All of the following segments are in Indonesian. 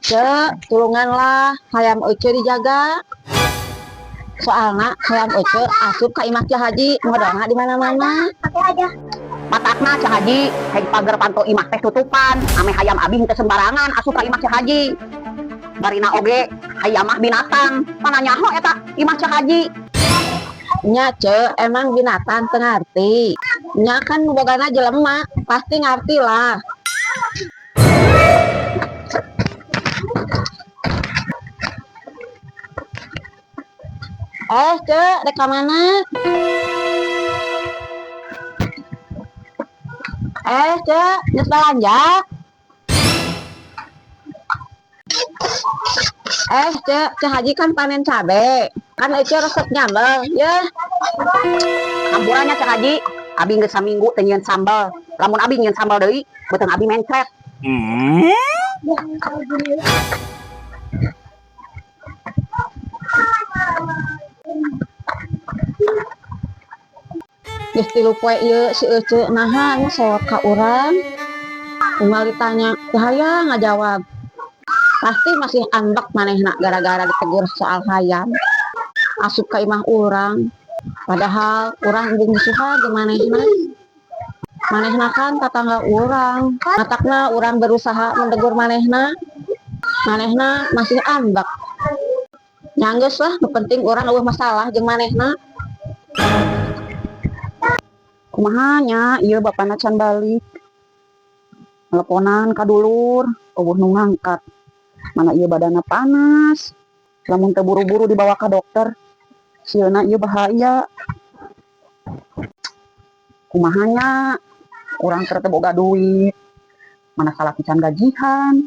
Cek, tulunganlah hayam Ece dijaga. Soalnya hayam Ece asup ka imah Cah Haji ngodongna di mana-mana. Pakai aja. Matakna Cah Haji, hayang pager panto imah teh tutupan, ame hayam abing teh sembarangan asup ka imah Cah Haji. Barina oge hayam mah binatang, mana nyaho eta imah Cah Haji. Nya Cek, emang binatang teu ngarti. Nya kan bogana jelema, pasti ngarti lah. Cek, dek ka mana? Cek, geus belanja? Cek, Cah Haji kan panen cabe. Kan Ece resep nyambel, ya. Hampurannya Cah Haji, abi geus saminggu teu nyieun sambal. Lamun abi nyieun sambal deui, beuteung abi mencret. Geus 3 poe ieu si Ece naha nya sewot ka urang. Tinggal ditanya, hayang ngajawab. Pasti masih ambek manehna gara-gara ditegur soal hayam. Asup ka imah urang. Padahal urang jeung disuha jeung manehna. Manehna kan tetangga urang. Matakna urang berusaha mendegur manehna. Manehna masih ambek. Nyanggeus lah, nu penting urang eueuh masalah jeung manehna. Kumaha nya ieu bapana can balik. Teleponan ka dulur, eueuh nu ngangkat. Mana ieu badana panas. Lamun teu buru-buru dibawa ka dokter, sieuna ieu bahaya. Kumaha nya? Urang teu boga duit. Mana salaki can gajihan.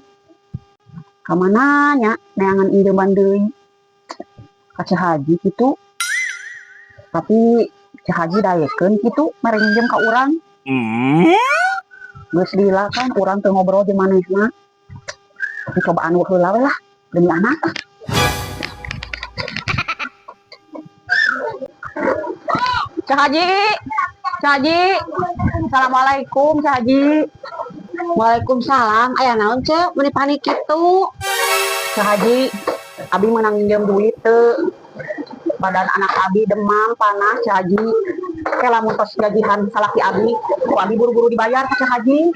Kamana nya neangan injeman deui. Ka Cah Haji kitu. Tapi Cah Haji dayekeun kitu mere nginjem ka urang. Geus lila kan urang teu ngobrol jeung manehna. Tapi cobaan heula we lah demi anak. Cah Haji, Cah Haji. Assalamualaikum Cah Haji. Waalaikumsalam. Aya naon Cek? Meuni panik kitu. Cah Haji, abi meunang nginjem duit teu. Badan anak abi demam panas Cah Haji. Ke lamun tos gajihan salaki abi, ku abi buru-buru dibayar ka Cah Haji.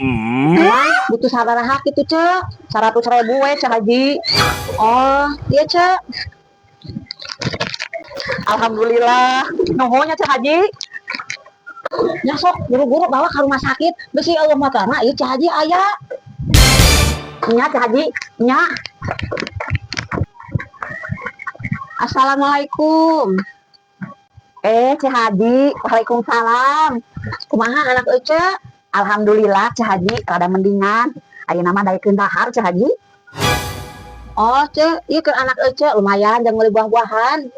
Butuh sabaraha kitu Cek? 100.000 we Cah Haji. Oh, iya Cek. Alhamdulillah. Nuhunnya Cah Haji. Nya sok buru-buru bawa ka rumah sakit. Besi eueuh motorna ieu Cah Haji aya. Nya Cah Haji, nya. Assalamualaikum. Cah Haji, waalaikumsalam. Kumaha anak Ece? Alhamdulillah Cah Haji rada mendingan. Ayeuna mah daekeun dahar Cah Haji. Oh Cek, ieu keur anak Ece lumayan jeung meuli buah-buahan.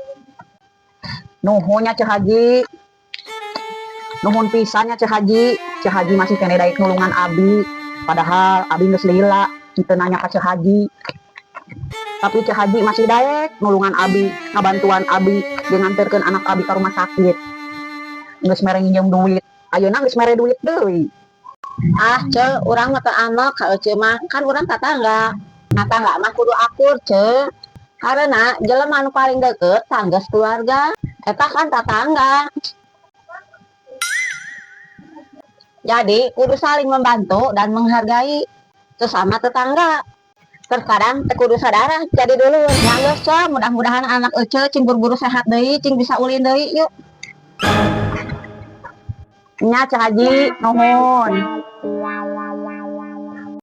Nuhunnya Cah Haji. Nuhun pisannya Cah Haji. Cah Haji masih kene daek nulungan abi. Padahal abi geus lila, kitu nanya ka Cah Haji. Tapi Cah Haji masih daek nulungan abi, ngabantuan abi jeung nganterkeun anak abi ka rumah sakit. Geus mere nginjem duit. Ayeuna geus mere duit deui. Ah Cek, urang mah teu anak ka Ece mah, kan urang tatangga. Tatangga mah kudu akur Cek. Karena jelema anu paling deukeut sanggeus keluarga. Eta kan tatangga. Jadi kudu saling membantu dan menghargai sesama tetangga. Terkadang teu kudu saudara jadi dulu. Nyanggeus Cek, mudah-mudahan anak Ece cing buru-buru sehat deui, cing bisa ulin deui yuk. Nya Cah Haji, nuhun.